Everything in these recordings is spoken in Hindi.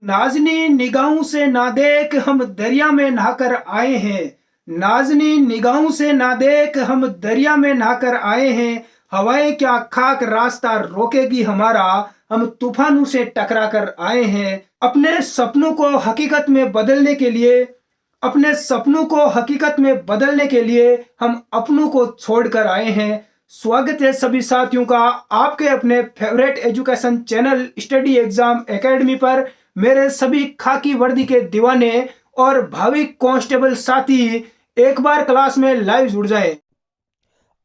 नाज़नी निगाहों से ना देख हम दरिया में नहाकर आए हैं। नाज़नी निगाहों से ना देख हम दरिया में नहाकर आए हैं। हवाएं क्या खाक रास्ता रोकेगी हमारा, हम तूफानों से टकरा कर आए हैं। अपने सपनों को हकीकत में बदलने के लिए अपने सपनों को हकीकत में बदलने के लिए हम अपनों को छोड़कर आए हैं। स्वागत है सभी साथियों का आपके अपने favourite education channel study exam academy पर। मेरे सभी खाकी वर्दी के दीवाने और भावी कांस्टेबल साथी एक बार क्लास में लाइव जुड़ जाएं।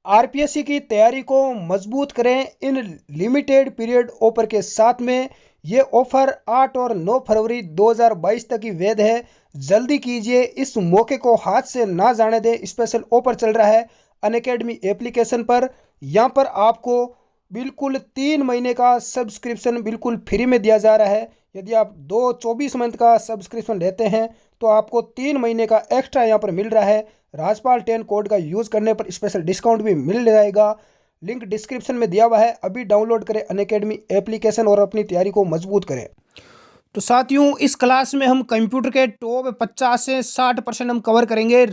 आरपीएससी की तैयारी को मजबूत करें इन लिमिटेड पीरियड ऑफर के साथ में। ये ऑफर 8 और 9 फरवरी 2022 तक ही वैध है। जल्दी कीजिए, इस मौके को हाथ से ना जाने दें। स्पेशल ऑफर चल रहा है अनअकैडमी एप्लीकेशन पर। यहाँ पर आपको बिल्कुल 3 महीने का सब्सक्रिप्शन बिल्कुल फ्री में दिया जा रहा है। यदि आप 24 मंथ का सब्सक्रिप्शन लेते हैं तो आपको 3 महीने का एक्स्ट्रा यहाँ पर मिल रहा है। राजपाल 10 कोड का यूज़ करने पर स्पेशल डिस्काउंट भी मिल जाएगा। लिंक डिस्क्रिप्शन में दिया हुआ है। अभी डाउनलोड करें अनअकैडमी एप्लीकेशन और अपनी तैयारी को मजबूत करें। तो साथियों, इस क्लास में हम कंप्यूटर के टॉप 50 से 60% हम कवर करेंगे।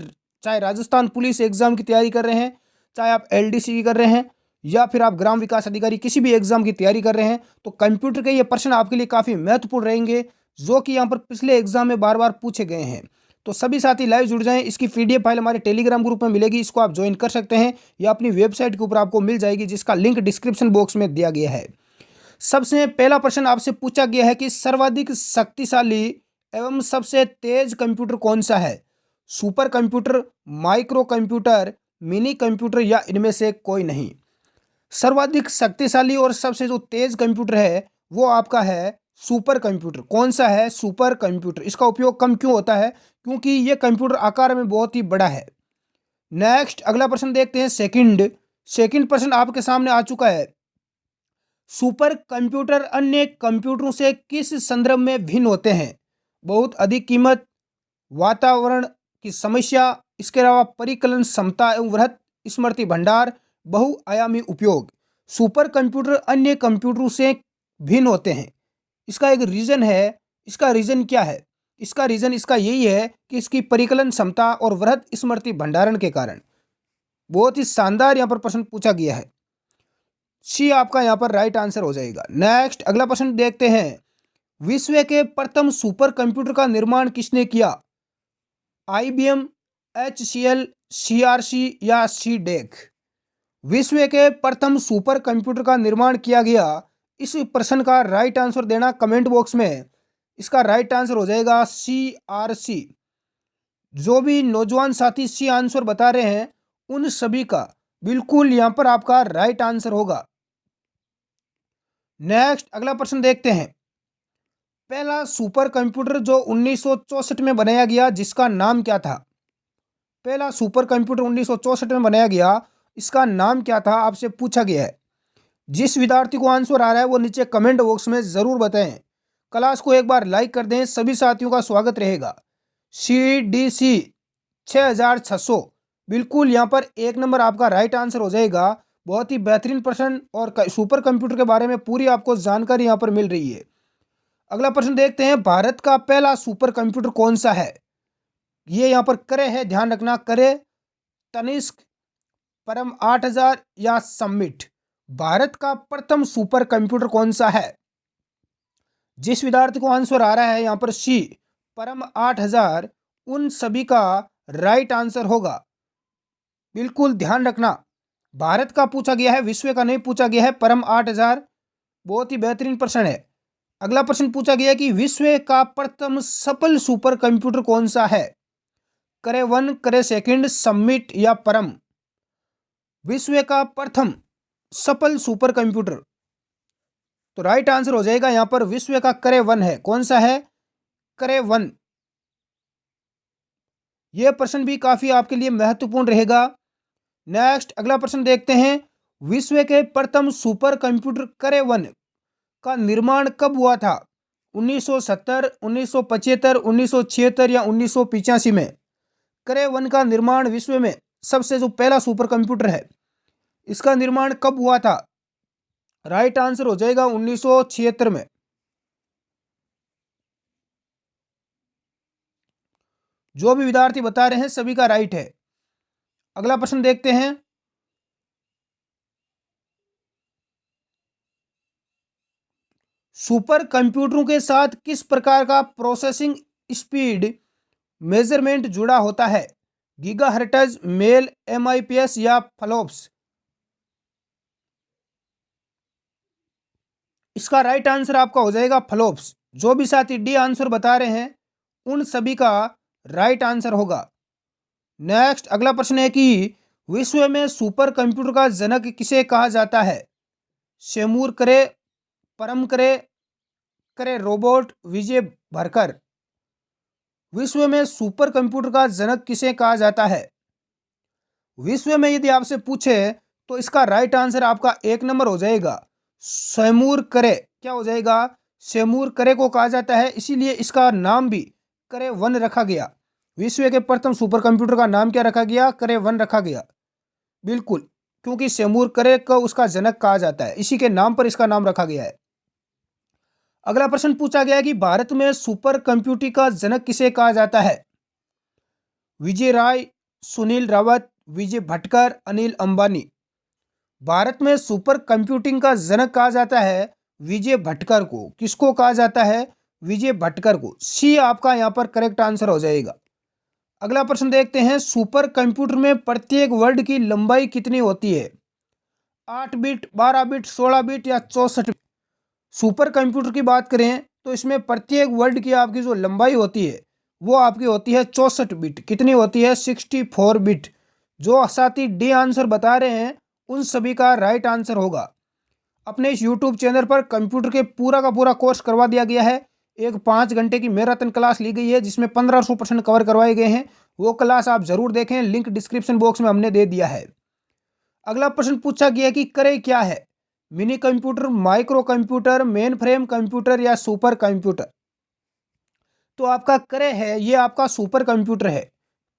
चाहे राजस्थान पुलिस एग्जाम की तैयारी कर रहे हैं, चाहे आप एलडीसी की कर रहे हैं, या फिर आप ग्राम विकास अधिकारी किसी भी एग्जाम की तैयारी कर रहे हैं, तो कंप्यूटर के ये प्रश्न आपके लिए काफ़ी महत्वपूर्ण रहेंगे, जो कि यहाँ पर पिछले एग्जाम में बार बार पूछे गए हैं। तो सभी साथी लाइव जुड़ जाएं। इसकी पीडीएफ फाइल हमारे टेलीग्राम ग्रुप में मिलेगी, इसको आप ज्वाइन कर सकते हैं या अपनी वेबसाइट के ऊपर आपको मिल जाएगी, जिसका लिंक डिस्क्रिप्शन बॉक्स में दिया गया है। सबसे पहला प्रश्न आपसे पूछा गया है कि सर्वाधिक शक्तिशाली एवं सबसे तेज कंप्यूटर कौन सा है? Super computer, micro computer, mini computer या इनमें से कोई नहीं। सर्वाधिक शक्तिशाली और सबसे जो तेज कंप्यूटर है वो आपका है सुपर कंप्यूटर। कौन सा है? Super computer. इसका उपयोग कम क्यों होता है? क्योंकि ये कंप्यूटर आकार में बहुत ही बड़ा है। नेक्स्ट अगला प्रश्न देखते हैं। सेकंड प्रश्न आपके सामने आ चुका है। सुपर कंप्यूटर अन्य कंप्यूटरों से किस संदर्भ में भिन्न होते हैं? बहुत अधिक कीमत, वातावरण की समस्या, इसके अलावा परिकलन क्षमता एवं वृहत स्मृति भंडार, बहुआयामी उपयोग। सुपर कंप्यूटर अन्य कंप्यूटरों से भिन्न होते हैं। इसका एक रीज़न है। इसका रीज़न क्या है? इसका रीज़न इसका यही है कि इसकी परिकलन क्षमता और वृहत स्मृति भंडारण के कारण। बहुत ही शानदार यहाँ पर प्रश्न पूछा गया है। सी आपका यहाँ पर राइट आंसर हो जाएगा। नेक्स्ट अगला प्रश्न देखते हैं। विश्व के प्रथम सुपर कंप्यूटर का निर्माण किसने किया? IBM, HCL, CRC या CDEC। विश्व के प्रथम सुपर कंप्यूटर का निर्माण किया गया। इस प्रश्न का राइट आंसर देना कमेंट बॉक्स में। इसका राइट आंसर हो जाएगा CRC। जो भी नौजवान साथी सी आंसर बता रहे हैं उन सभी का बिल्कुल यहाँ पर आपका राइट आंसर होगा। नेक्स्ट अगला प्रश्न देखते हैं। पहला सुपर कंप्यूटर जो 1964 में बनाया गया, जिसका नाम क्या था? पहला सुपर कंप्यूटर 1964 में बनाया गया, इसका नाम क्या था? आपसे पूछा गया है। जिस विद्यार्थी को आंसर आ रहा है वो नीचे कमेंट बॉक्स में ज़रूर बताएं। क्लास को एक बार लाइक कर दें। सभी साथियों का स्वागत रहेगा। CDC 6600 बिल्कुल यहाँ पर 1 नंबर आपका राइट आंसर हो जाएगा। बहुत ही बेहतरीन प्रश्न और सुपर कंप्यूटर के बारे में पूरी आपको जानकारी यहाँ पर मिल रही है। अगला प्रश्न देखते हैं। भारत का पहला सुपर कंप्यूटर कौन सा है? ये यहाँ पर करे है, ध्यान रखना, करे, तनिष्क, परम 8000 या समिट। भारत का प्रथम सुपर कंप्यूटर कौन सा है? जिस विद्यार्थी को आंसर आ रहा है यहाँ पर सी, परम 8000, उन सभी का राइट आंसर होगा। बिल्कुल ध्यान रखना, भारत का पूछा गया है, विश्व का नहीं पूछा गया है। परम 8000 बहुत ही बेहतरीन प्रश्न है। अगला प्रश्न पूछा गया कि विश्व का प्रथम सफल सुपर कंप्यूटर कौन सा है? करे 1, करे सेकंड, समिट या परम। विश्व का प्रथम सफल सुपर कंप्यूटर, तो राइट आंसर हो जाएगा यहाँ पर विश्व का करे 1 है। कौन सा है? करे 1। यह प्रश्न भी काफी आपके लिए महत्वपूर्ण रहेगा। नेक्स्ट अगला प्रश्न देखते हैं। विश्व के प्रथम सुपर कंप्यूटर करे 1 का निर्माण कब हुआ था? 1970, 1975, 1976 या 1985 में। करे 1 का निर्माण विश्व में सबसे जो पहला सुपर कंप्यूटर है, इसका निर्माण कब हुआ था? राइट आंसर हो जाएगा 1976 में। जो भी विद्यार्थी बता रहे हैं सभी का राइट है। अगला प्रश्न देखते हैं। सुपर कंप्यूटरों के साथ किस प्रकार का प्रोसेसिंग स्पीड मेजरमेंट जुड़ा होता है? गीगाहर्ट्ज, मेल, एमआईपीएस या फ्लॉप्स? इसका राइट आंसर आपका हो जाएगा फ्लॉप्स। जो भी साथी डी आंसर बता रहे हैं उन सभी का राइट आंसर होगा। नेक्स्ट अगला प्रश्न है कि विश्व में सुपर कंप्यूटर का जनक किसे कहा जाता है? शेमूर करे, परम करे, करे रोबोट, विजय भरकर? विश्व में सुपर कंप्यूटर का जनक किसे कहा जाता है? विश्व में यदि आपसे पूछे तो इसका राइट आंसर आपका एक नंबर हो जाएगा शेमूर करे। क्या हो जाएगा? शेमूर करे को कहा जाता है, इसीलिए इसका नाम भी करे 1 रखा गया। विश्व के प्रथम सुपर कंप्यूटर का नाम क्या रखा गया? करे 1 रखा गया। बिल्कुल, क्योंकि शेमूर करे को उसका जनक कहा जाता है, इसी के नाम पर इसका नाम रखा गया है। अगला प्रश्न पूछा गया कि भारत में सुपर कंप्यूटिंग का जनक किसे कहा जाता है? विजय राय, सुनील रावत, विजय भटकर, अनिल अंबानी? भारत में सुपर कंप्यूटिंग का जनक कहा जाता है विजय भटकर को। किसको कहा जाता है? विजय भटकर को। सी आपका यहां पर करेक्ट आंसर हो जाएगा। अगला प्रश्न देखते हैं। सुपर कंप्यूटर में प्रत्येक वर्ड की लंबाई कितनी होती है? 8 बिट, 12 बिट, 16 बिट या 64 बिट? सुपर कंप्यूटर की बात करें तो इसमें प्रत्येक वर्ड की आपकी जो लंबाई होती है वो आपकी होती है 64 बिट। कितनी होती है? 64 बिट। जो साथी डी आंसर बता रहे हैं उन सभी का राइट आंसर होगा। अपने इस यूट्यूब चैनल पर कंप्यूटर के पूरा का पूरा कोर्स करवा दिया गया है। एक 5 घंटे की मैराथन क्लास ली गई है जिसमें 1500 प्रश्न कवर करवाए गए हैं। वो क्लास आप जरूर देखें, लिंक डिस्क्रिप्शन बॉक्स में हमने दे दिया है। अगला प्रश्न पूछा गया कि करे क्या है? Mini computer, micro computer, main frame computer या सुपर कंप्यूटर? तो आपका करे है ये आपका सुपर कंप्यूटर है,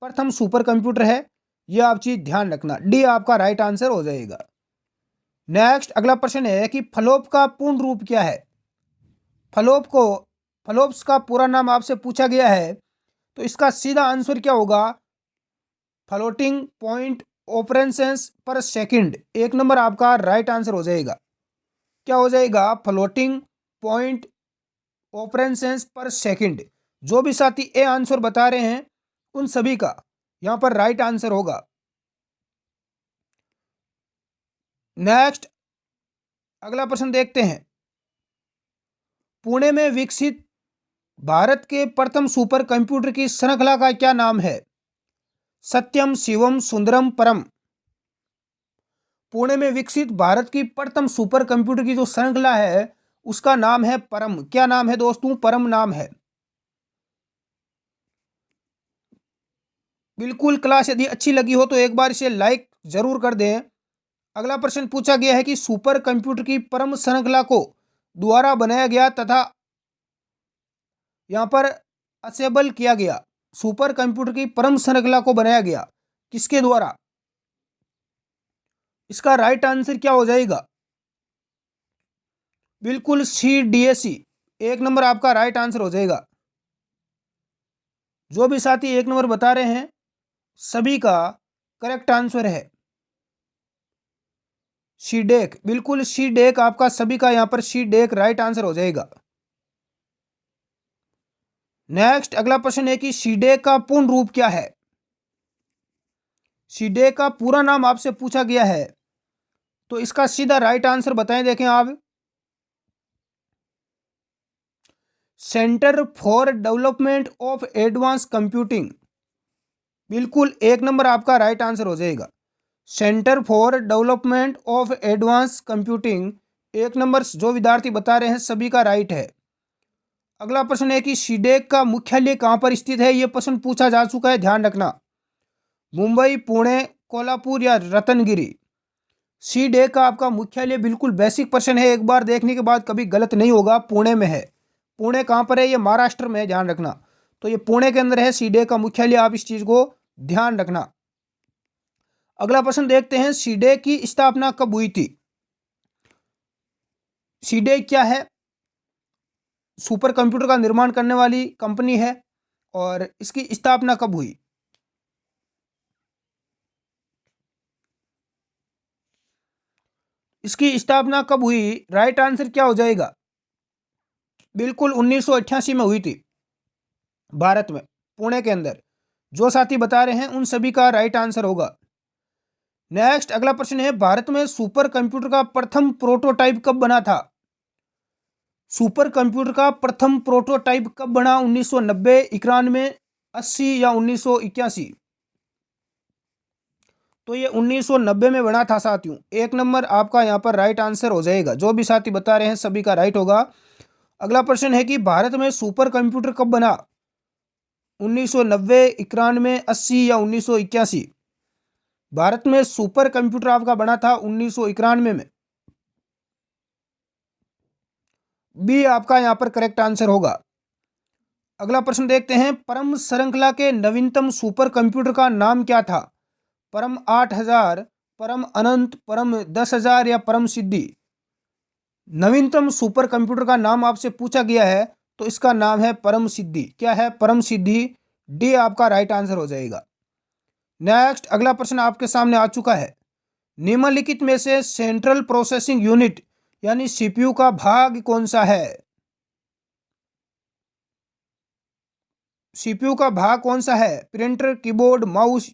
प्रथम सुपर कंप्यूटर है। ये आप चीज ध्यान रखना, डी आपका राइट आंसर हो जाएगा। नेक्स्ट अगला प्रश्न है कि फ्लॉप का पूर्ण रूप क्या है? फ्लॉप्स का पूरा नाम आपसे पूछा गया है तो इसका सीधा आंसर क्या होगा? फ्लोटिंग पॉइंट ऑपरेशंस पर सेकंड। एक नंबर आपका राइट आंसर हो जाएगा। क्या हो जाएगा? फ्लोटिंग पॉइंट ऑपरेशंस पर सेकंड। जो भी साथी ए आंसर बता रहे हैं उन सभी का यहां पर राइट आंसर होगा। नेक्स्ट अगला प्रश्न देखते हैं। पुणे में विकसित भारत के प्रथम सुपर कंप्यूटर की श्रृंखला का क्या नाम है? सत्यम, शिवम, सुंदरम, परम? पुणे में विकसित भारत की प्रथम सुपर कंप्यूटर की जो श्रृंखला है उसका नाम है परम। क्या नाम है दोस्तों? परम नाम है। बिल्कुल, क्लास यदि अच्छी लगी हो तो एक बार इसे लाइक जरूर कर दें। अगला प्रश्न पूछा गया है कि सुपर कंप्यूटर की परम श्रृंखला को द्वारा बनाया गया तथा यहां पर असेंबल किया गया। सुपर कंप्यूटर की परम श्रृंखला को बनाया गया किसके द्वारा? इसका राइट आंसर क्या हो जाएगा? बिल्कुल CDSE। एक नंबर आपका राइट आंसर हो जाएगा। जो भी साथी एक नंबर बता रहे हैं सभी का करेक्ट आंसर है सीडेक। बिल्कुल सीडेक आपका सभी का यहां पर सीडेक राइट आंसर हो जाएगा। नेक्स्ट अगला प्रश्न है कि सीडेक का पूर्ण रूप क्या है? सीडेक का पूरा नाम आपसे पूछा गया है तो इसका सीधा राइट आंसर बताएं। देखें आप, centre for development of advance computing. बिल्कुल एक नंबर आपका राइट आंसर हो जाएगा। Centre for development of advance computing एक नंबर जो विद्यार्थी बता रहे हैं सभी का राइट है। अगला प्रश्न है कि सीडेक का मुख्यालय कहां पर स्थित है? यह प्रश्न पूछा जा चुका है, ध्यान रखना। मुंबई, पुणे, कोल्हापुर या रतनगिरी? सीडेक का आपका मुख्यालय, बिल्कुल बेसिक प्रश्न है, एक बार देखने के बाद कभी गलत नहीं होगा, पुणे में है। पुणे कहां पर है? ये महाराष्ट्र में है, ध्यान रखना। तो ये पुणे के अंदर है सीडेक का मुख्यालय, आप इस चीज को ध्यान रखना। अगला प्रश्न देखते हैं। सीडेक की स्थापना कब हुई थी? सीडेक क्या है? सुपर कंप्यूटर का निर्माण करने वाली कंपनी है। और इसकी स्थापना कब हुई? इसकी स्थापना कब हुई? राइट आंसर क्या हो जाएगा? बिल्कुल 1988 में हुई थी, भारत में, पुणे के अंदर। जो साथी बता रहे हैं उन सभी का राइट आंसर होगा। नेक्स्ट अगला प्रश्न है, भारत में सुपर कंप्यूटर का प्रथम प्रोटोटाइप कब बना था? सुपर कंप्यूटर का प्रथम प्रोटोटाइप कब बना? 1990, 91, 80 या 1981? तो ये 1990 में बना था साथियों। 1 नंबर आपका यहाँ पर राइट आंसर हो जाएगा। जो भी साथी बता रहे हैं सभी का राइट होगा। अगला प्रश्न है कि भारत में सुपर कंप्यूटर कब बना? 1990, 91, 80 या 1981? भारत में सुपर कंप्यूटर आपका बना था 1991 में। बी आपका यहाँ पर करेक्ट आंसर होगा। अगला प्रश्न देखते हैं, परम श्रृंखला के नवीनतम सुपर कंप्यूटर का नाम क्या था? परम 8000, परम अनंत, परम 10,000 या परम सिद्धि? नवीनतम सुपर कंप्यूटर का नाम आपसे पूछा गया है तो इसका नाम है परम सिद्धि। क्या है? परम सिद्धि। डी आपका राइट आंसर हो जाएगा। नेक्स्ट अगला प्रश्न आपके सामने आ चुका है, निम्नलिखित में से सेंट्रल प्रोसेसिंग यूनिट यानी सीपीयू का भाग कौन सा है? सीपीयू का भाग कौन सा है? Printer, keyboard, mouse,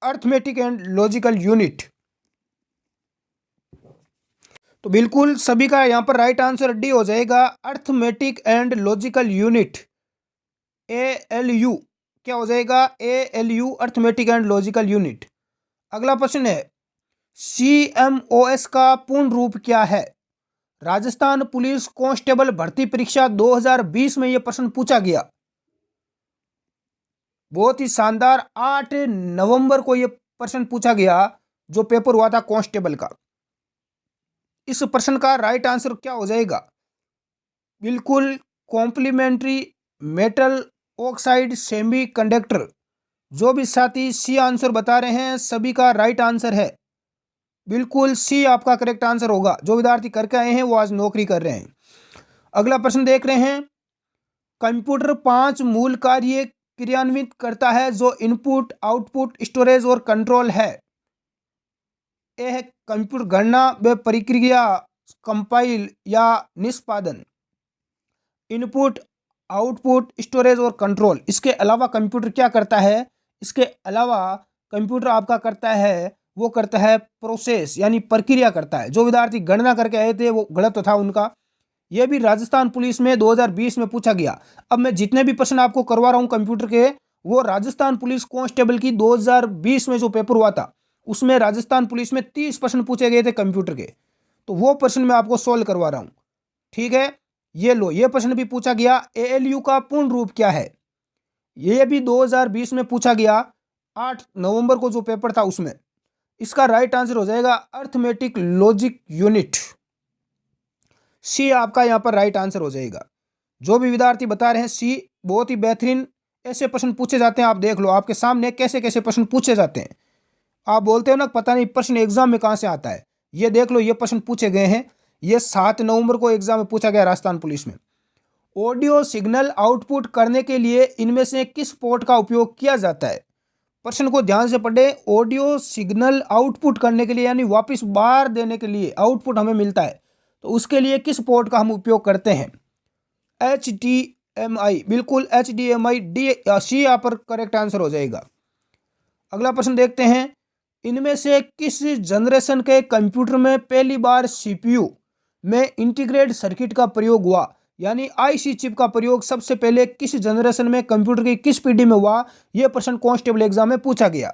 arithmetic and logical unit? तो बिल्कुल सभी का यहां पर राइट आंसर डी हो जाएगा, arithmetic and logical unit, ALU। क्या हो जाएगा? ALU, arithmetic and logical unit. अगला प्रश्न है, CMOS का पूर्ण रूप क्या है? राजस्थान पुलिस कांस्टेबल भर्ती परीक्षा 2020 में यह प्रश्न पूछा गया। बहुत ही शानदार, 8 नवंबर को यह प्रश्न पूछा गया जो पेपर हुआ था कांस्टेबल का। इस प्रश्न का राइट आंसर क्या हो जाएगा? बिल्कुल complementary metal oxide semiconductor. जो भी साथी सी आंसर बता रहे हैं सभी का राइट आंसर है। बिल्कुल सी आपका करेक्ट आंसर होगा। जो विद्यार्थी करके आए हैं वो आज नौकरी कर रहे हैं। अगला प्रश्न देख रहे हैं, कंप्यूटर 5 मूल कार्य क्रियान्वित करता है जो इनपुट, आउटपुट, स्टोरेज और कंट्रोल है। यह है कंप्यूटर गणना व प्रक्रिया, कंपाइल या निष्पादन। इनपुट, आउटपुट, स्टोरेज और कंट्रोल। इसके अलावा कंप्यूटर क्या करता है? इसके अलावा कंप्यूटर आपका करता है, वो करता है प्रोसेस यानी प्रक्रिया करता है। जो विद्यार्थी गणना करके आए थे वो गलत था उनका। यह भी राजस्थान पुलिस में 2020 में पूछा गया। अब मैं जितने भी प्रश्न आपको करवा रहा हूं कंप्यूटर के, वो राजस्थान पुलिस कांस्टेबल की 2020 में जो पेपर हुआ था उसमें राजस्थान पुलिस में 30 प्रश्न पूछे गए थे कंप्यूटर के। तो वो प्रश्न मैं आपको सोल्व करवा रहा हूं। ठीक है, ये लो, ये प्रश्न भी पूछा गया, ALU का पूर्ण रूप क्या है? ये भी 2020 में पूछा गया, 8 नवंबर को जो पेपर था उसमें। इसका राइट आंसर हो जाएगा अर्थमेटिक लॉजिक यूनिट। सी आपका यहां पर राइट आंसर हो जाएगा। जो भी विद्यार्थी बता रहे हैं सी, बहुत ही बेहतरीन ऐसे प्रश्न पूछे जाते हैं। आप देख लो आपके सामने कैसे कैसे प्रश्न पूछे जाते हैं। आप बोलते हो ना पता नहीं प्रश्न एग्जाम में कहां से आता है, ये देख लो, ये प्रश्न पूछे गए हैं। ये 7 नवंबर को एग्जाम में पूछा गया राजस्थान पुलिस में। ऑडियो सिग्नल आउटपुट करने के लिए इनमें से किस पोर्ट का उपयोग किया जाता है? प्रश्न को ध्यान से पढ़े। ऑडियो सिग्नल आउटपुट करने के लिए यानी वापस बाहर देने के लिए आउटपुट हमें मिलता है, तो उसके लिए किस पोर्ट का हम उपयोग करते हैं? HDMI। बिल्कुल HDMI, डी सी यहाँ पर करेक्ट आंसर हो जाएगा। अगला प्रश्न देखते हैं, इनमें से किस जनरेशन के कंप्यूटर में पहली बार CPU में इंटीग्रेटेड सर्किट का प्रयोग हुआ? यानी IC चिप का प्रयोग सबसे पहले किस जनरेशन में कंप्यूटर की किस पीढ़ी में हुआ? यह प्रश्न कांस्टेबल एग्जाम में पूछा गया।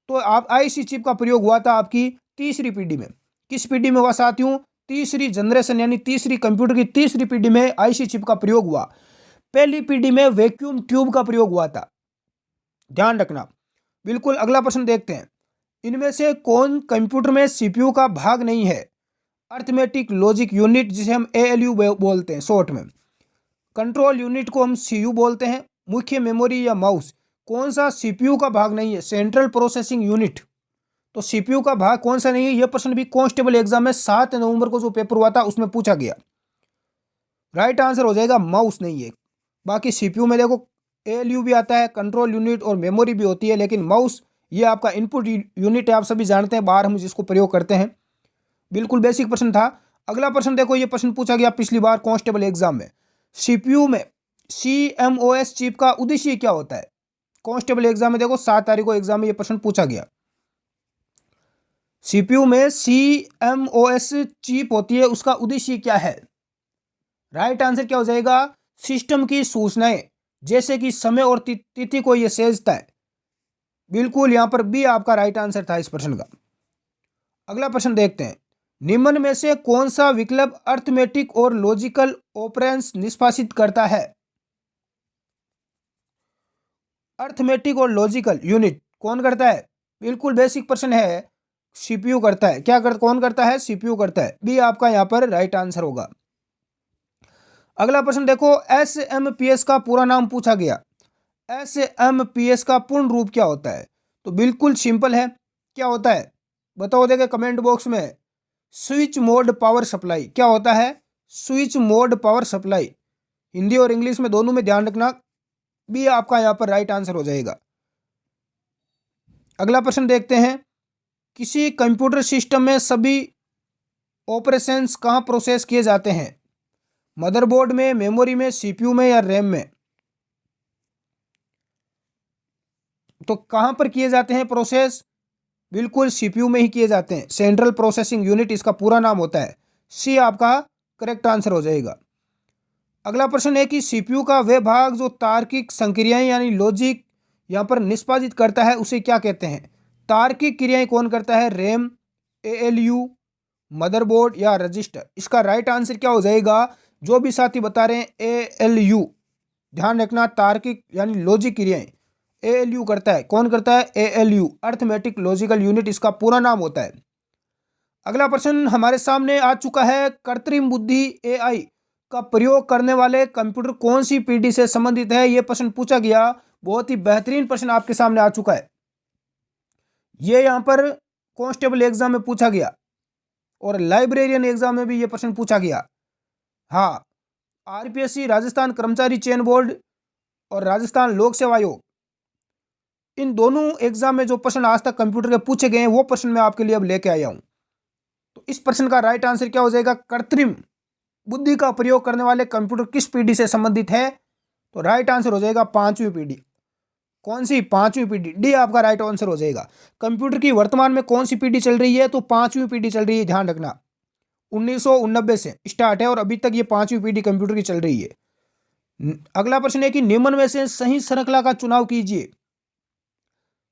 तो आप IC चिप का प्रयोग हुआ था आपकी तीसरी पीढ़ी में। किस पीढ़ी में हुआ साथियों? तीसरी जनरेशन यानी तीसरी कंप्यूटर की तीसरी पीढ़ी में IC चिप का प्रयोग हुआ। पहली पीढ़ी में वैक्यूम ट्यूब का प्रयोग हुआ था, ध्यान रखना। बिल्कुल अगला प्रश्न देखते हैं, इनमें से कौन कंप्यूटर में CPU का भाग नहीं है? अर्थमेटिक लॉजिक यूनिट जिसे हम ALU बोलते हैं शॉर्ट में, कंट्रोल यूनिट को हम CU बोलते हैं, मुख्य मेमोरी या माउस। कौन सा CPU का भाग नहीं है? Central processing unit. तो CPU का भाग कौन सा नहीं है? यह प्रश्न भी कांस्टेबल एग्जाम में 7 नवंबर को जो पेपर हुआ था उसमें पूछा गया। राइट आंसर हो जाएगा माउस नहीं है। बाकी CPU में देखो ALU भी आता है, कंट्रोल यूनिट और मेमोरी भी होती है, लेकिन माउस ये आपका इनपुट यूनिट है, आप सभी जानते हैं, बाहर हम जिसको प्रयोग करते हैं। बिल्कुल बेसिक प्रश्न था। अगला प्रश्न देखो, ये प्रश्न पूछा गया पिछली बार कांस्टेबल एग्जाम में। CPU में CMOS चिप का उद्देश्य क्या होता है? कांस्टेबल एग्जाम में देखो 7 तारीख को एग्जाम में ये प्रश्न पूछा गया। CPU में CMOS चिप होती है, उसका उद्देश्य क्या है? राइट आंसर क्या हो जाएगा? सिस्टम की सूचनाएं जैसे कि समय और तिथि को यह सहेजता है। बिल्कुल यहां पर भी आपका राइट आंसर था इस प्रश्न का। अगला प्रश्न देखते हैं, निम्न में से कौन सा विकल्प अर्थमेटिक और लॉजिकल ऑपरेशंस निष्पादित करता है? अर्थमेटिक और लॉजिकल यूनिट कौन करता है? बिल्कुल बेसिक प्रश्न है, CPU करता है। कौन करता है? CPU करता है। भी आपका यहां पर राइट आंसर होगा। अगला प्रश्न देखो, SMPS का पूरा नाम पूछा गया। SMPS का पूर्ण रूप क्या होता है? तो बिल्कुल सिंपल है, क्या होता है बताओ, देखे कमेंट बॉक्स में। Switch mode power supply. क्या होता है? Switch mode power supply. Hindi और इंग्लिश में दोनों में ध्यान रखना, भी आपका यहां पर राइट आंसर हो जाएगा। अगला प्रश्न देखते हैं, किसी कंप्यूटर सिस्टम में सभी ऑपरेशंस कहां प्रोसेस किए जाते हैं? मदरबोर्ड में, मेमोरी में, CPU में या रैम में? तो कहां पर किए जाते हैं प्रोसेस? बिल्कुल CPU में ही किए जाते हैं। सेंट्रल प्रोसेसिंग यूनिट इसका पूरा नाम होता है। C आपका करेक्ट आंसर हो जाएगा। अगला प्रश्न है कि CPU का वह भाग जो तार्किक संक्रियाएं यानी लॉजिक यहां पर निष्पादित करता है उसे क्या कहते हैं? तार्किक क्रियाएं कौन करता है? रैम, ALU, मदरबोर्ड या रजिस्टर? इसका राइट आंसर क्या हो जाएगा? जो भी साथी बता रहे हैं ALU, ध्यान रखना, तार्किक यानी लॉजिक क्रियाएं ALU करता है। कौन करता है? ALU, अर्थमेटिक लॉजिकल यूनिट इसका पूरा नाम होता है। अगला प्रश्न हमारे सामने आ चुका है, कृत्रिम बुद्धि AI का प्रयोग करने वाले कंप्यूटर कौन सी पीढ़ी से संबंधित है? यह प्रश्न पूछा गया। बहुत ही बेहतरीन प्रश्न आपके सामने आ चुका है। यह यहां पर कांस्टेबल एग्जाम में पूछा गया और लाइब्रेरियन एग्जाम में भी यह प्रश्न पूछा गया। हाँ, RPSC राजस्थान कर्मचारी चयन बोर्ड और राजस्थान लोक सेवा आयोग, इन दोनों एग्जाम में जो प्रश्न आज तक कंप्यूटर के पूछे गए हैं वो प्रश्न मैं आपके लिए अब लेके आया हूं। तो इस प्रश्न का राइट आंसर क्या हो जाएगा? कृत्रिम बुद्धि का प्रयोग करने वाले कंप्यूटर किस पीढ़ी से संबंधित है? तो राइट आंसर हो जाएगा 5वीं पीढ़ी। कौन सी? 5वीं पीढ़ी, डी आपका राइट आंसर हो जाएगा। कंप्यूटर की वर्तमान में कौन सी पीढ़ी चल रही है? तो 5वीं पीढ़ी चल रही है, ध्यान रखना। 1989 से स्टार्ट है और अभी तक ये 5वीं पीढ़ी कंप्यूटर की चल रही है। अगला प्रश्न है कि निम्न में से सही श्रृंखला का चुनाव कीजिए।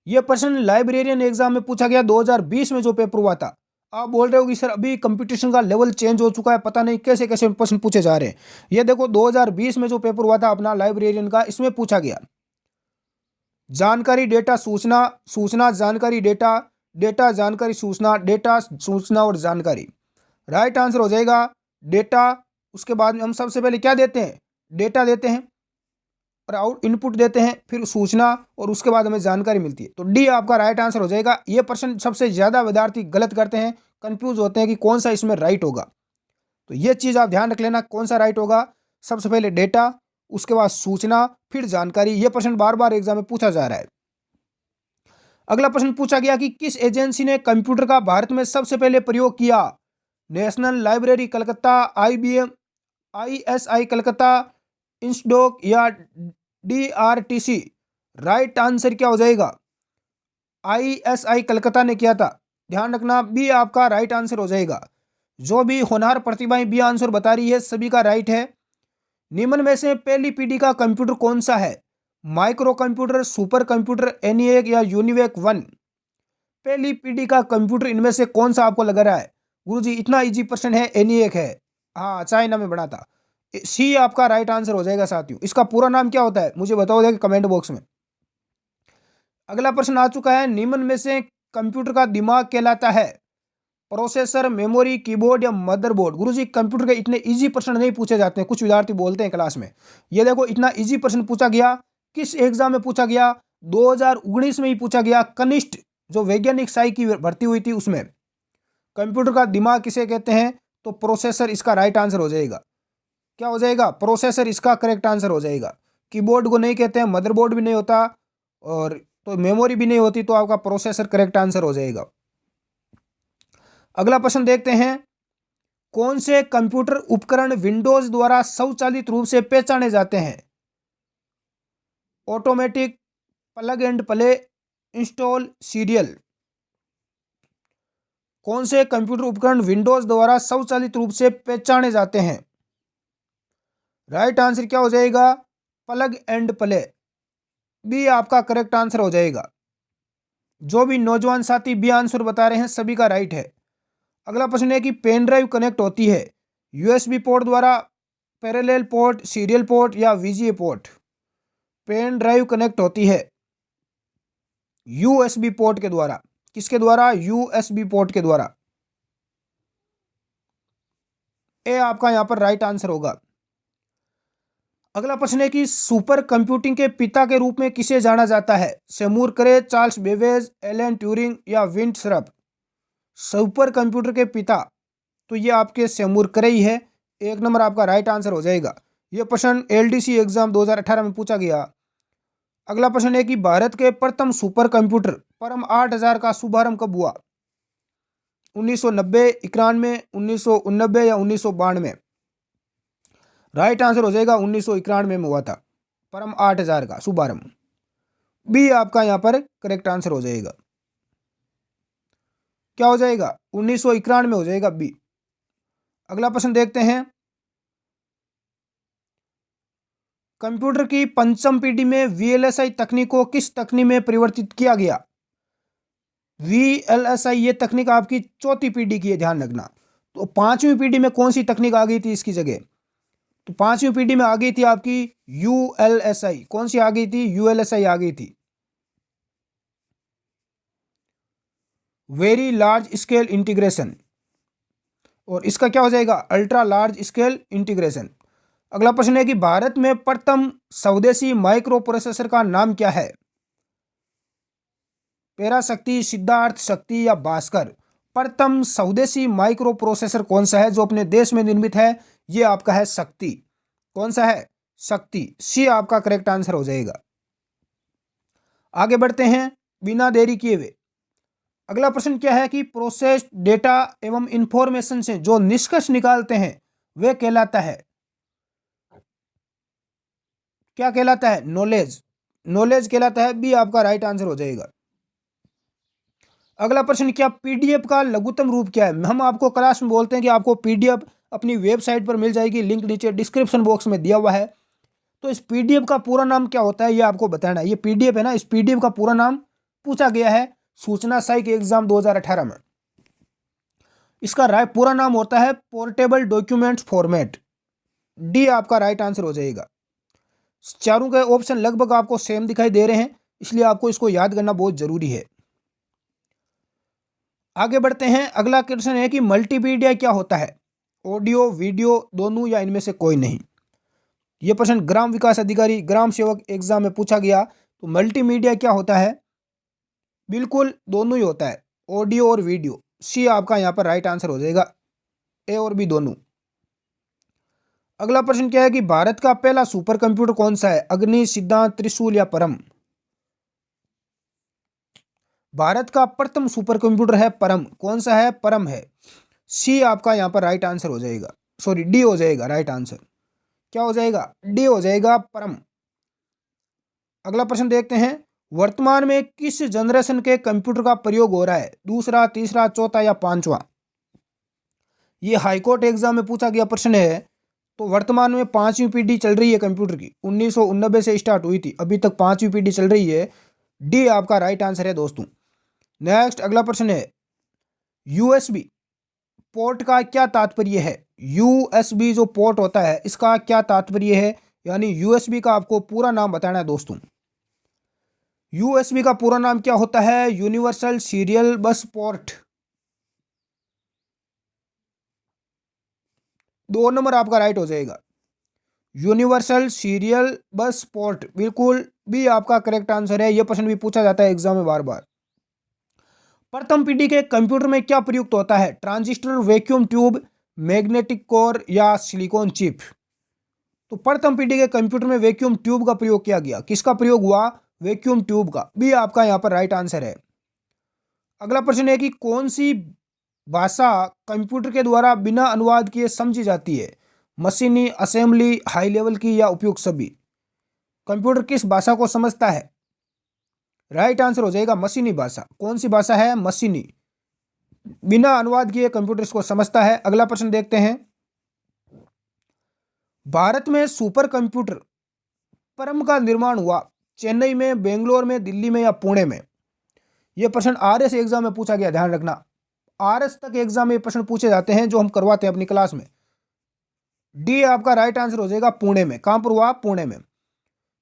यह प्रश्न लाइब्रेरियन एग्जाम में पूछा गया 2020 में जो पेपर हुआ था। आप बोल रहे हो कि सर अभी कंपटीशन का लेवल चेंज हो चुका है, पता नहीं कैसे कैसे प्रश्न पूछे जा रहे हैं। ये देखो 2020 में जो पेपर हुआ था अपना लाइब्रेरियन का, इसमें पूछा गया जानकारी, डेटा, सूचना, सूचना, जानकारी, डेटा, डेटा, जानकारी, सूचना, डेटा, सूचना और जानकारी। राइट आंसर हो जाएगा डेटा। उसके बाद में हम सबसे पहले क्या देते हैं? डेटा देते हैं और आउट इनपुट देते हैं, फिर सूचना और उसके बाद हमें जानकारी मिलती है। तो डी आपका राइट आंसर हो जाएगा। ये प्रश्न सबसे ज्यादा विद्यार्थी गलत करते हैं, कंफ्यूज होते हैं कि कौन सा इसमें राइट होगा। तो ये चीज आप ध्यान रख लेना, कौन सा राइट होगा। सबसे पहले डेटा, उसके बाद सूचना, फिर जानकारी। यह प्रश्न बार बार एग्जाम में पूछा जा रहा है। अगला प्रश्न पूछा गया कि किस एजेंसी ने कंप्यूटर का भारत में सबसे पहले प्रयोग किया? National library Calcutta, IBM, ISI Calcutta, INSDOC या DRTC? राइट आंसर क्या हो जाएगा? ISI कलकत्ता ने किया था, ध्यान रखना। बी आपका राइट आंसर हो जाएगा। जो भी होनहार प्रतिभाएं बी आंसर बता रही है सभी का राइट है। निम्न में से पहली पीढ़ी का कंप्यूटर कौन सा है? Micro computer, super computer, ENIAC या यूनिवेक 1? पहली पीढ़ी का कंप्यूटर इनमें से कौन सा आपको लग रहा है? गुरुजी इतना इजी प्रश्न है, ENIAC है। हाँ, चाइना में बना था। सी आपका राइट आंसर हो जाएगा साथियों। इसका पूरा नाम क्या होता है मुझे बताओ देखिए कमेंट बॉक्स में। अगला प्रश्न आ चुका है, निम्न में से कंप्यूटर का दिमाग कहलाता है? प्रोसेसर, मेमोरी, कीबोर्ड या मदरबोर्ड? गुरुजी कंप्यूटर के इतने इजी प्रश्न नहीं पूछे जाते हैं, कुछ विद्यार्थी बोलते हैं क्लास में। ये देखो इतना इजी प्रश्न पूछा गया, किस एग्जाम में पूछा गया? 2019 में ही पूछा गया। कनिष्ठ जो वैज्ञानिक साई की भर्ती हुई थी उसमें कंप्यूटर का दिमाग किसे कहते हैं? तो प्रोसेसर इसका राइट आंसर हो जाएगा। क्या हो जाएगा? प्रोसेसर इसका करेक्ट आंसर हो जाएगा। कीबोर्ड को नहीं कहते हैं, मदरबोर्ड भी नहीं होता, और तो मेमोरी भी नहीं होती, तो आपका प्रोसेसर करेक्ट आंसर हो जाएगा। अगला प्रश्न देखते हैं, कौन से कंप्यूटर उपकरण विंडोज द्वारा स्वचालित रूप से पहचाने जाते हैं? Automatic, plug and play, install, serial. कौन से कंप्यूटर उपकरण विंडोज द्वारा स्वचालित रूप से पहचाने जाते हैं? राइट आंसर क्या हो जाएगा? प्लग एंड प्ले, बी आपका करेक्ट आंसर हो जाएगा। जो भी नौजवान साथी बी आंसर बता रहे हैं सभी का राइट है। अगला प्रश्न है कि पेन ड्राइव कनेक्ट होती है यूएसबी पोर्ट द्वारा, पैरेलल पोर्ट, सीरियल पोर्ट या VGA port? Pen drive connect होती है यूएसबी पोर्ट के द्वारा। किसके द्वारा? यूएसबी पोर्ट के द्वारा। ए आपका यहां पर राइट आंसर होगा। अगला प्रश्न है कि सुपर कंप्यूटिंग के पिता के रूप में किसे जाना जाता है? सेमूर करे, चार्ल्स बेबेज, एलन ट्यूरिंग या विंड श्रफ? सुपर कंप्यूटर के पिता तो ये आपके सेमूर करे ही है। एक नंबर आपका राइट आंसर हो जाएगा। यह प्रश्न एलडीसी एग्जाम 2018 में पूछा गया। अगला प्रश्न है कि भारत के प्रथम सुपर कंप्यूटर परम 8000 का शुभारंभ कब हुआ? 1990, 91, 1989 या 1992? राइट आंसर हो जाएगा 1991 में हुआ था परम 8000 का शुभारंभ। बी आपका यहां पर करेक्ट आंसर हो जाएगा। क्या हो जाएगा? 1991 में हो जाएगा बी। अगला प्रश्न देखते हैं, कंप्यूटर की पंचम पीढ़ी में वीएलएसआई तकनीक को किस तकनीक में परिवर्तित किया गया? वीएलएसआई ये तकनीक आपकी चौथी पीढ़ी की है, ध्यान रखना। तो पांचवी पीढ़ी में कौन सी तकनीक आ गई थी इसकी जगह? तो पांचवी पीढ़ी में आ गई थी आपकी यूएलएसआई। कौन सी आ गई थी? यूएलएसआई आ गई थी, वेरी लार्ज स्केल इंटीग्रेशन, और इसका क्या हो जाएगा? Ultra large scale integration. अगला प्रश्न है कि भारत में प्रथम स्वदेशी माइक्रो प्रोसेसर का नाम क्या है? पेराशक्ति, सिद्धार्थ शक्ति या भास्कर? प्रथम स्वदेशी माइक्रो प्रोसेसर कौन सा है जो अपने देश में निर्मित है? ये आपका है शक्ति। कौन सा है? शक्ति। सी आपका करेक्ट आंसर हो जाएगा। आगे बढ़ते हैं बिना देरी किए हुए। अगला प्रश्न क्या है कि प्रोसेस्ड डेटा एवं इंफॉर्मेशन से जो निष्कर्ष निकालते हैं वे कहलाता है? क्या कहलाता है? नॉलेज। नॉलेज कहलाता है, बी आपका राइट आंसर हो जाएगा। अगला प्रश्न, क्या पीडीएफ का लघुत्तम रूप क्या है? हम आपको क्लास में बोलते हैं कि आपको पीडीएफ अपनी वेबसाइट पर मिल जाएगी, लिंक नीचे डिस्क्रिप्शन बॉक्स में दिया हुआ है। तो इस पीडीएफ का पूरा नाम क्या होता है ये आपको बताना है। ये पीडीएफ है ना, इस पीडीएफ का पूरा नाम पूछा गया है सूचना साइक एग्जाम 2018 में। इसका पूरा नाम होता है पोर्टेबल डॉक्यूमेंट्स फॉर्मेट। डी आपका राइट आंसर हो जाएगा। चारों के ऑप्शन लगभग आपको सेम दिखाई दे रहे हैं, इसलिए आपको इसको याद करना बहुत जरूरी है। आगे बढ़ते हैं। अगला क्वेश्चन है कि मल्टीमीडिया क्या होता है? ऑडियो, वीडियो, दोनों या इनमें से कोई नहीं? यह प्रश्न ग्राम विकास अधिकारी, ग्राम सेवक एग्जाम में पूछा गया। तो मल्टीमीडिया क्या होता है? बिल्कुल दोनों ही होता है, ऑडियो और वीडियो। सी आपका यहां पर राइट आंसर हो जाएगा, ए और बी दोनों। अगला प्रश्न क्या है कि भारत का पहला सुपर कंप्यूटर कौन सा है? अग्नि, सिद्धांत, त्रिशूल या परम? भारत का प्रथम सुपर कंप्यूटर है परम। कौन सा है? परम है। सी आपका यहां पर राइट आंसर हो जाएगा, सॉरी डी हो जाएगा राइट आंसर। क्या हो जाएगा? डी हो जाएगा, परम। अगला प्रश्न देखते हैं, वर्तमान में किस जनरेशन के कंप्यूटर का प्रयोग हो रहा है? दूसरा, तीसरा, चौथा या पांचवा? ये हाईकोर्ट एग्जाम में पूछा गया प्रश्न है। तो वर्तमान में पांचवी पीढ़ी चल रही है कंप्यूटर की, 1989 से स्टार्ट हुई थी, अभी तक पांचवी पीढ़ी चल रही है। डी आपका राइट आंसर है दोस्तों। नेक्स्ट अगला प्रश्न है, यूएसबी पोर्ट का क्या तात्पर्य है? यूएसबी जो पोर्ट होता है इसका क्या तात्पर्य है? यानी यूएसबी का आपको पूरा नाम बताना है दोस्तों। यूएसबी का पूरा नाम क्या होता है? Universal serial bus port. 2 number आपका राइट हो जाएगा, यूनिवर्सल सीरियल बस पोर्ट। बिल्कुल भी आपका करेक्ट आंसर है। यह प्रश्न भी पूछा जाता है एग्जाम में बार बार। प्रथम पीढ़ी के कंप्यूटर में क्या प्रयुक्त होता है? Transistor, vacuum tube, magnetic core या सिलिकॉन चिप? तो प्रथम पीढ़ी के कंप्यूटर में वैक्यूम ट्यूब का प्रयोग किया गया। किसका प्रयोग हुआ? वैक्यूम ट्यूब का। बी आपका यहाँ पर राइट आंसर है। अगला प्रश्न है कि कौन सी भाषा कंप्यूटर के द्वारा बिना अनुवाद किए समझी जाती है? मशीनी, असेंबली, हाई लेवल की या उपयुक्त सभी? कंप्यूटर किस भाषा को समझता है? राइट आंसर हो जाएगा मशीनी भाषा। कौन सी भाषा है? मशीनी। बिना अनुवाद किए कंप्यूटर इसको समझता है। अगला प्रश्न देखते हैं, भारत में सुपर कंप्यूटर परम का निर्माण हुआ चेन्नई में, बेंगलोर में, दिल्ली में या पुणे में? यह प्रश्न आरएस एग्जाम में पूछा गया, ध्यान रखना। आरएस तक एग्जाम में प्रश्न पूछे जाते हैं जो हम करवाते हैं अपनी क्लास में। डी आपका राइट आंसर हो जाएगा पुणे में। कहां पर हुआ? पुणे में।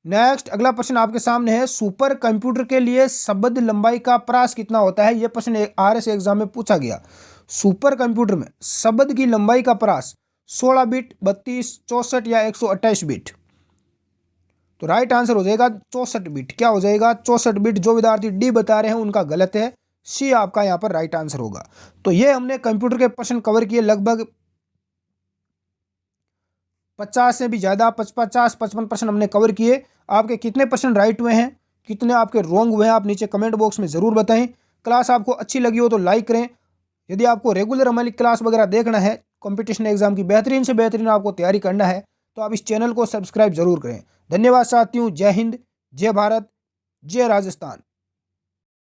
नेक्स्ट अगला प्रश्न आपके सामने है, सुपर कंप्यूटर के लिए शब्द लंबाई का प्रास कितना होता है? यह प्रश्न आरएस एग्जाम में पूछा गया। सुपर कंप्यूटर में शब्द की लंबाई का प्रास 16 बिट, 32, 64 या 128 बिट? तो राइट आंसर हो जाएगा 64 बिट। क्या हो जाएगा? 64 बिट। जो विद्यार्थी डी बता रहे हैं उनका गलत है, सी आपका यहाँ पर राइट आंसर होगा। तो ये हमने कंप्यूटर के प्रश्न कवर किए, लगभग 50 से भी ज़्यादा, 50-55 प्रश्न हमने कवर किए। आपके कितने प्रश्न राइट हुए हैं, कितने आपके रॉन्ग हुए हैं, आप नीचे कमेंट बॉक्स में ज़रूर बताएं। क्लास आपको अच्छी लगी हो तो लाइक करें। यदि आपको रेगुलर हमारी क्लास वगैरह देखना है, कंपटीशन एग्जाम की बेहतरीन से बेहतरीन आपको तैयारी करना है, तो आप इस चैनल को सब्सक्राइब जरूर करें। धन्यवाद साथियों। जय हिंद, जय भारत, जय राजस्थान।